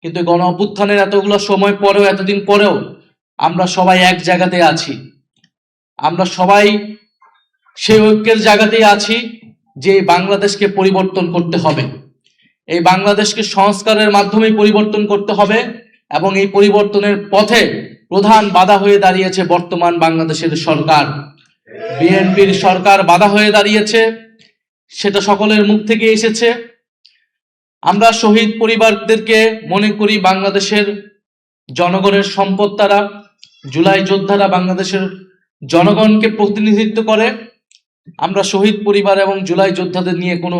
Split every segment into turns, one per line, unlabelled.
কিন্তু গণ অভ্যুত্থানের এতগুলো সময় পরেও, এতদিন পরেও আমরা সবাই এক জায়গাতে আছি। আমরা সবাই সেই ঐক্যের জায়গাতেই আছি যে বাংলাদেশকে পরিবর্তন করতে হবে। এই বাংলাদেশকে সংস্কারের মাধ্যমে পরিবর্তন করতে হবে এবং এই পরিবর্তনের পথে প্রধান বাধা হয়ে দাঁড়িয়েছে বর্তমান বাংলাদেশের সরকার। বিএনপির সরকার বাধা হয়ে দাঁড়িয়েছে, সেটা সকলের মুখ থেকে এসেছে। আমরা শহীদ পরিবারদেরকে মনে করি বাংলাদেশের জনগণের সম্পদ। তারা জুলাই যোদ্ধারা বাংলাদেশের জনগণকে প্রতিনিধিত্ব করে। আমরা শহীদ পরিবার এবং জুলাই যোদ্ধাদের নিয়ে কোনো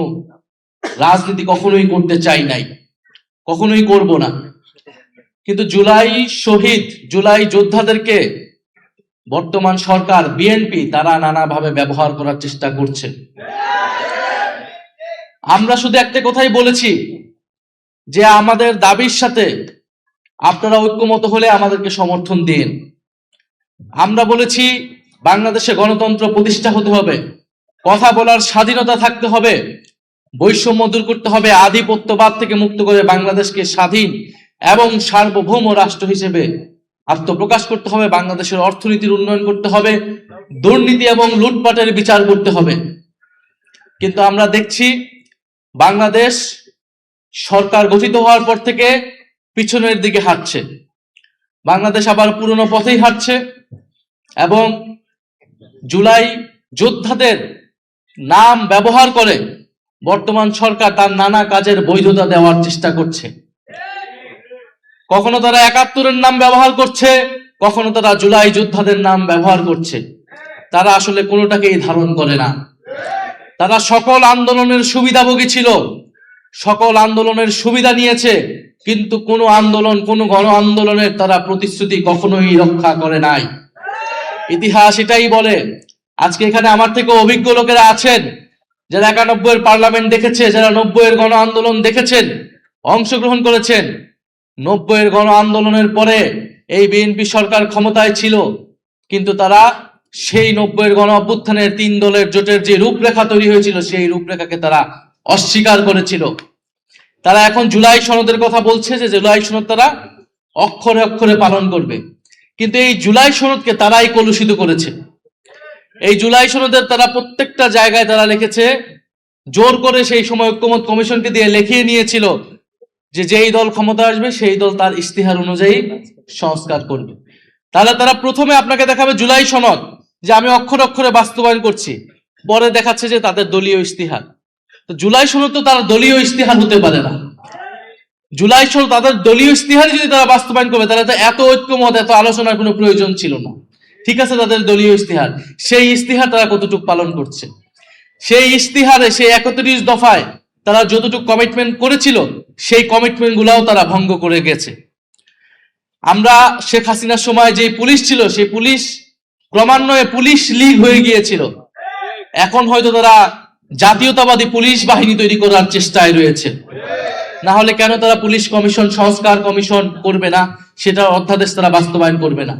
রাজনীতি কখনোই করতে চাই নাই, কখনোই করব না। কিন্তু জুলাই যোদ্ধাদেরকে বর্তমান সরকার বিএনপি তারা নানাভাবে ব্যবহার করার চেষ্টা করছে। আমরা শুধু একটা কথাই বলেছি যে আমাদের দাবির সাথে আপনারা ঐক্যমত হলে আমাদেরকে সমর্থন দিন। আমরা বলেছি বাংলাদেশে গণতন্ত্র প্রতিষ্ঠা হতে হবে, কথা বলার স্বাধীনতা থাকতে হবে, বৈষম্য দূর করতে হবে, আধিপত্যবাদ থেকে মুক্ত করে বাংলাদেশকে স্বাধীন এবং সার্বভৌম রাষ্ট্র হিসেবে আত্মপ্রকাশ করতে হবে, বাংলাদেশের অর্থনীতির উন্নয়ন করতে হবে, দুর্নীতি এবং লুটপাটের বিচার করতে হবে। কিন্তু আমরা দেখছি বাংলাদেশ সরকার গঠিত হওয়ার পর থেকে পিছনের দিকে হাঁটছে। বাংলাদেশ আবার পুরনো পথেই হাঁটছে এবং জুলাই যোদ্ধাদের নাম ব্যবহার করে বর্তমান সরকার তার নানা কাজের বৈধতা দেওয়ার চেষ্টা করছে। কখনো তারা ৭১-এর নাম ব্যবহার করছে, কখনো তারা জুলাই যোদ্ধাদের নাম ব্যবহার করছে। তারা আসলে কোনোটাকেই ধারণ করে না। তারা সকল আন্দোলনের সুবিধাভোগী ছিল, সকল আন্দোলনের সুবিধা নিয়েছে, কিন্তু কোনো আন্দোলন, কোনো গণ আন্দোলনের তারা প্রতিশ্রুতি কখনোই রক্ষা করে নাই। ইতিহাস এটাই বলে। আজকে এখানে আমার থেকে অভিজ্ঞ লোকেরা আছেন যারা ৯১-এর পার্লামেন্ট দেখেছে, যারা ৯০-এর গণ আন্দোলন দেখেছেন, অংশগ্রহণ করেছেন। ৯০-এর গণ আন্দোলনের পরে এই বিএনপি সরকার ক্ষমতায় ছিল, কিন্তু তারা সেই ৯০-এর গণ অভ্যুত্থানের ৩ দলের জোটের যে রূপরেখা তৈরি হয়েছিল সেই রূপরেখাকে তারা অস্বীকার করেছিল। তারা এখন জুলাই সনদের কথা বলছে যে জুলাই সনদ তারা অক্ষরে অক্ষরে পালন করবে, কিন্তু এই জুলাই সনদকে তারাই কলুষিত করেছে। এই জুলাই সনদের তারা প্রত্যেকটা জায়গায় তারা লিখেছে, জোর করে সেই সময় ঐক্যমত কমিশনকে দিয়ে লিখিয়ে নিয়েছিল যে যেই দল ক্ষমতা আসবে সেই দল তার ইস্তিহার অনুযায়ী সংস্কার করবে। তাহলে তারা প্রথমে আপনাকে দেখাবে জুলাই সনদ যে আমি অক্ষরে অক্ষরে বাস্তবায়ন করছি, পরে দেখাচ্ছে যে তাদের দলীয় ইস্তিহার। তো জুলাই সনদ তো তার দলীয় ইস্তিহার হতে পারে না। জুলাই সনদ তাদের দলীয় ইস্তিহার যদি তারা বাস্তবায়ন করবে তাহলে তো এত ঐক্যমত, এত আলোচনার কোনো প্রয়োজন ছিল না। ঠিক আছে, তাদের দলীয় ইস্তিহার, সেই ইস্তিহার তারা কতটুকু পালন করছে? সেই ইস্তিহারে, সেই ৩১ দফায় তারা যতটুকু কমিটমেন্ট করেছিল সেই কমিটমেন্ট গুলাও তারা ভঙ্গ করে গেছে। আমরা শেখ হাসিনার সময় যে পুলিশ ছিল সেই পুলিশ ক্রমান্বয়ে পুলিশ লীগ হয়ে গিয়েছিল। এখন হয়তো তারা জাতীয়তাবাদী পুলিশ বাহিনী তৈরি করার চেষ্টায় রয়েছে। না হলে কেন তারা পুলিশ কমিশন, সংস্কার কমিশন করবে না? সেটা অধ্যাদেশ তারা বাস্তবায়ন করবে না।